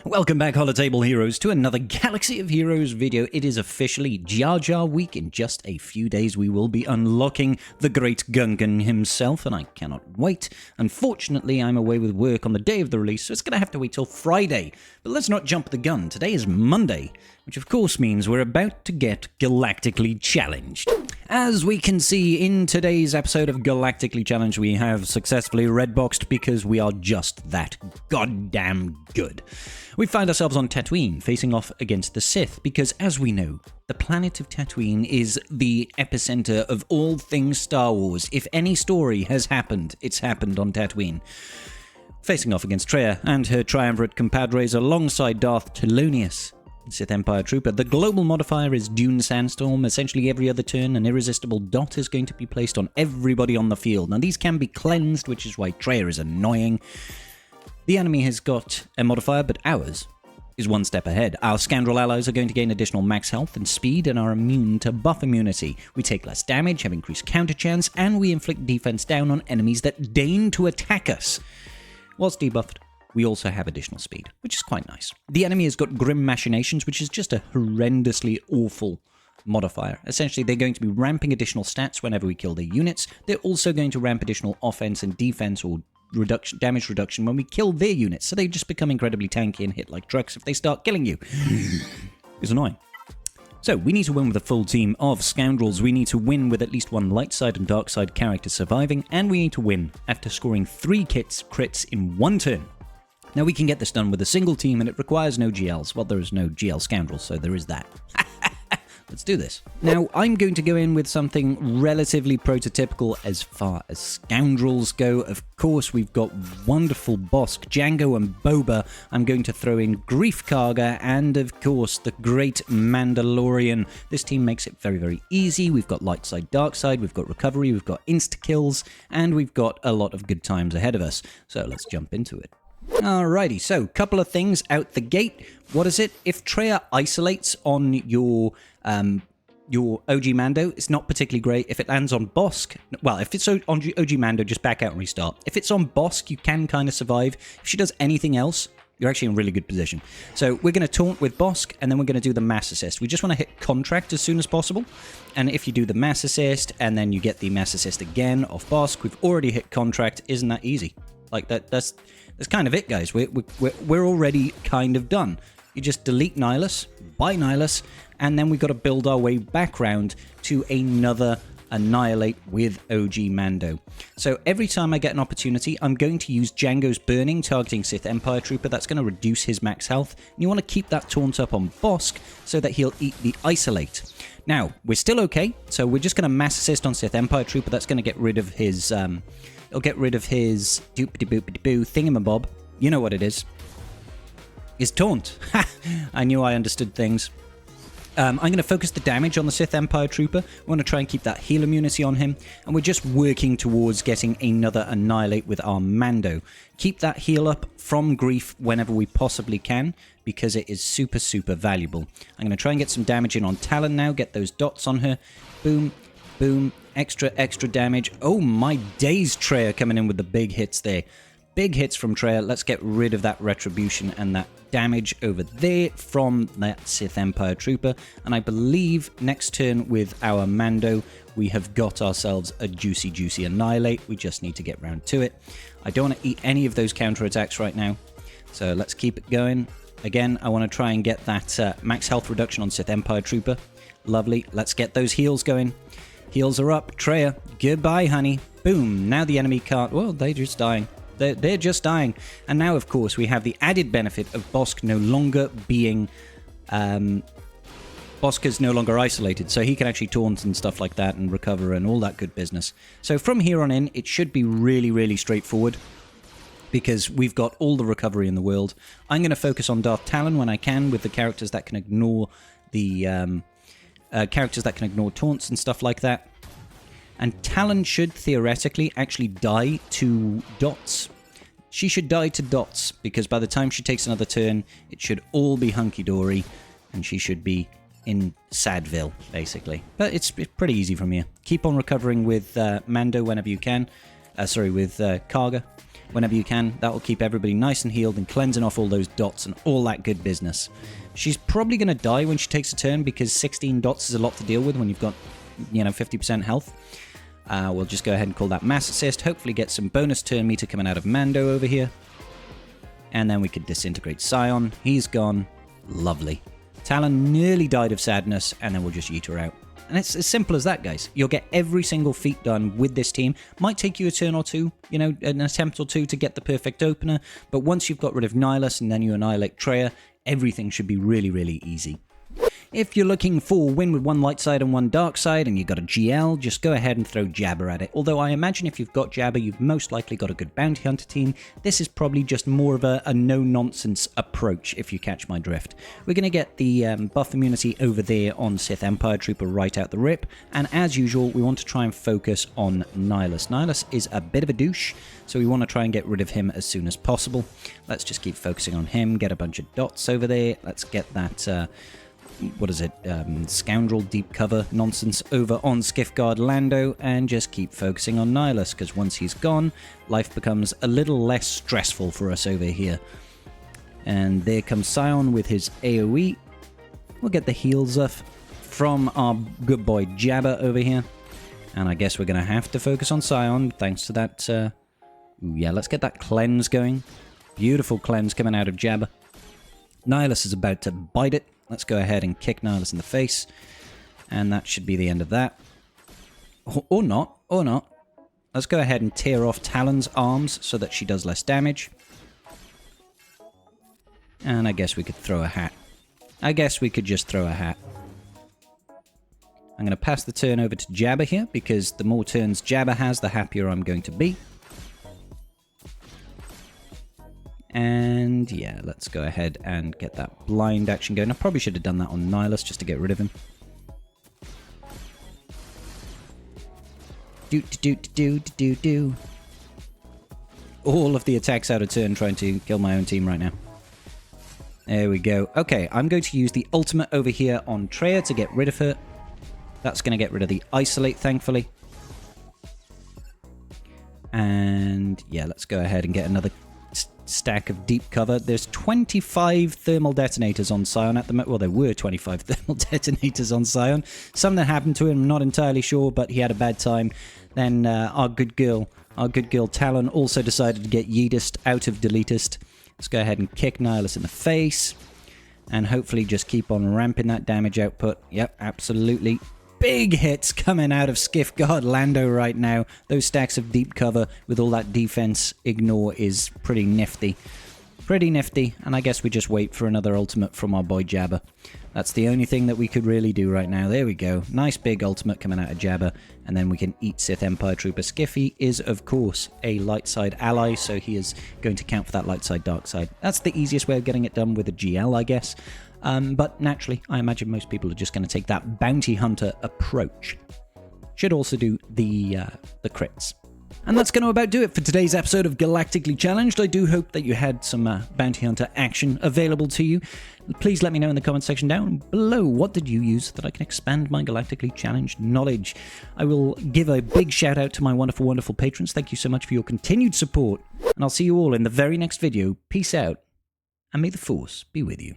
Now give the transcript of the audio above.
Welcome back, Holotable Heroes, to another Galaxy of Heroes video. It is officially Jar Jar week. In just a few days, we will be unlocking the great Gungan himself, and I cannot wait. Unfortunately, I'm away with work on the day of the release, so it's going to have to wait till Friday. But let's not jump the gun. Today is Monday, which of course means we're about to get galactically challenged. As we can see in today's episode of Galactically Challenged, we have successfully redboxed because we are just that goddamn good. We find ourselves on Tatooine, facing off against the Sith, because as we know, the planet of Tatooine is the epicenter of all things Star Wars. If any story has happened, it's happened on Tatooine. Facing off against Traya and her triumvirate compadres alongside Darth Telonius, Sith Empire Trooper. The global modifier is Dune Sandstorm. Essentially every other turn, an irresistible dot is going to be placed on everybody on the field. Now these can be cleansed, which is why Traya is annoying. The enemy has got a modifier, but ours is one step ahead. Our Scoundrel allies are going to gain additional max health and speed and are immune to buff immunity. We take less damage, have increased counter chance, and we inflict defense down on enemies that deign to attack us. Whilst debuffed, we also have additional speed, which is quite nice. The enemy has got Grim Machinations, which is just a horrendously awful modifier. Essentially, they're going to be ramping additional stats whenever we kill their units. They're also going to ramp additional offense and defense or damage reduction when we kill their units. So they just become incredibly tanky and hit like trucks if they start killing you. It's annoying. So, we need to win with a full team of scoundrels, we need to win with at least one light side and dark side character surviving, and we need to win after scoring 3 crits in one turn. Now, we can get this done with a single team, and it requires no GLs. Well, there is no GL Scoundrels, so there is that. Let's do this. Now, I'm going to go in with something relatively prototypical as far as Scoundrels go. Of course, we've got wonderful Bosk, Django, and Boba. I'm going to throw in Grief Karga, and of course, the great Mandalorian. This team makes it very, very easy. We've got light side, dark side, we've got recovery, we've got insta-kills, and we've got a lot of good times ahead of us. So let's jump into it. Alrighty, so couple of things out the gate. What is it? If Traya isolates on your OG Mando, it's not particularly great. If it lands on Bosk, well, if it's on OG Mando, just back out and restart. If it's on Bosk, you can kind of survive. If she does anything else, you're actually in a really good position. So we're going to taunt with Bosk, and then we're going to do the mass assist. We just want to hit contract as soon as possible. And if you do the mass assist, and then you get the mass assist again off Bosk, we've already hit contract. Isn't that easy? Like that's kind of it, guys. We're already kind of done. You just delete Nihilus, buy Nihilus, and then we've got to build our way back round to another Annihilate with OG Mando. So every time I get an opportunity, I'm going to use Django's Burning, targeting Sith Empire Trooper. That's going to reduce his max health. And you want to keep that taunt up on Bosk so that he'll eat the Isolate. Now, we're still okay, so we're just going to mass assist on Sith Empire Trooper. That's going to get rid of his... It'll get rid of his doop-de-boop-de-boo thingamabob. You know what it is. His taunt. I knew I understood things. I'm going to focus the damage on the Sith Empire Trooper. We want to try and keep that heal immunity on him. And we're just working towards getting another Annihilate with our Mando. Keep that heal up from Grief whenever we possibly can, because it is super, super valuable. I'm going to try and get some damage in on Talon now. Get those dots on her. Boom. Boom. Extra damage. Oh my days, Traya coming in with the big hits there. Big hits from Traya. Let's get rid of that retribution and that damage over there from that Sith Empire Trooper. And I believe next turn with our Mando, we have got ourselves a juicy Annihilate. We just need to get round to it. I don't want to eat any of those counterattacks right now. So let's keep it going. Again, I want to try and get that max health reduction on Sith Empire Trooper. Lovely. Let's get those heals going. Heals are up. Traya, goodbye, honey. Boom. Now the enemy can't... Well, they're just dying. They're just dying. And now, of course, we have the added benefit of Bosk no longer being... Bosk is no longer isolated, so he can actually taunt and stuff like that and recover and all that good business. So from here on in, it should be really, really straightforward, because we've got all the recovery in the world. I'm going to focus on Darth Talon when I can with the characters that can ignore the... characters that can ignore taunts and stuff like that. And Talon should theoretically actually die to dots. She should die to dots, because by the time she takes another turn, it should all be hunky-dory, and she should be in Sadville, basically. But it's pretty easy from here. Keep on recovering with Mando whenever you can. With Karga. whenever you can. That will keep everybody nice and healed and cleansing off all those dots and all that good business. She's probably going to die when she takes a turn because 16 dots is a lot to deal with when you've got, 50% health. We'll just go ahead and call that mass assist. Hopefully get some bonus turn meter coming out of Mando over here. And then we could disintegrate Scion. He's gone. Lovely. Talon nearly died of sadness, and then we'll just yeet her out. And it's as simple as that, guys. You'll get every single feat done with this team. Might take you a turn or two, an attempt or two to get the perfect opener. But once you've got rid of Nihilus and then you annihilate Treya, everything should be really, really easy. If you're looking for win with one light side and one dark side and you've got a GL, just go ahead and throw Jabba at it. Although I imagine if you've got Jabba, you've most likely got a good bounty hunter team. This is probably just more of a no-nonsense approach, if you catch my drift. We're going to get the buff immunity over there on Sith Empire Trooper right out the rip. And as usual, we want to try and focus on Nihilus. Nihilus is a bit of a douche, so we want to try and get rid of him as soon as possible. Let's just keep focusing on him, get a bunch of dots over there. Let's get that... scoundrel deep cover nonsense over on Skiffguard Lando, and just keep focusing on Nihilus, because once he's gone, life becomes a little less stressful for us over here. And there comes Scion with his AoE. We'll get the heals up from our good boy Jabba over here. And I guess we're going to have to focus on Scion, thanks to that... yeah, let's get that cleanse going. Beautiful cleanse coming out of Jabba. Nihilus is about to bite it. Let's go ahead and kick Nihilus in the face. And that should be the end of that. Or not. Or not. Let's go ahead and tear off Talon's arms so that she does less damage. And I guess we could throw a hat. I guess we could just throw a hat. I'm going to pass the turn over to Jabba here, because the more turns Jabba has, the happier I'm going to be. And yeah, let's go ahead and get that blind action going. I probably should have done that on Nihilus just to get rid of him. Do. All of the attacks out of turn trying to kill my own team right now. There we go. Okay, I'm going to use the ultimate over here on Treya to get rid of her. That's going to get rid of the isolate, thankfully. And yeah, let's go ahead and get another stack of deep cover. There's 25 thermal detonators on Scion at the moment. Well, there were 25 thermal detonators on Scion. Something happened to him, I'm not entirely sure, but he had a bad time. Then our good girl Talon also decided to get Yeetist out of Deletist. Let's go ahead and kick Nihilus in the face. And hopefully just keep on ramping that damage output. Yep, absolutely. Big hits coming out of Skiffguard Lando right now. Those stacks of deep cover with all that defense ignore is pretty nifty. Pretty nifty, and I guess we just wait for another ultimate from our boy Jabba. That's the only thing that we could really do right now. There we go. Nice big ultimate coming out of Jabba, and then we can eat Sith Empire Trooper. Skiffy is, of course, a light side ally, so he is going to count for that light side, dark side. That's the easiest way of getting it done with a GL, I guess. But naturally, I imagine most people are just going to take that bounty hunter approach. Should also do the crits. And that's going to about do it for today's episode of Galactically Challenged. I do hope that you had some bounty hunter action available to you. Please let me know in the comment section down below, what did you use so that I can expand my Galactically Challenged knowledge. I will give a big shout out to my wonderful, wonderful patrons. Thank you so much for your continued support. And I'll see you all in the very next video. Peace out, and may the Force be with you.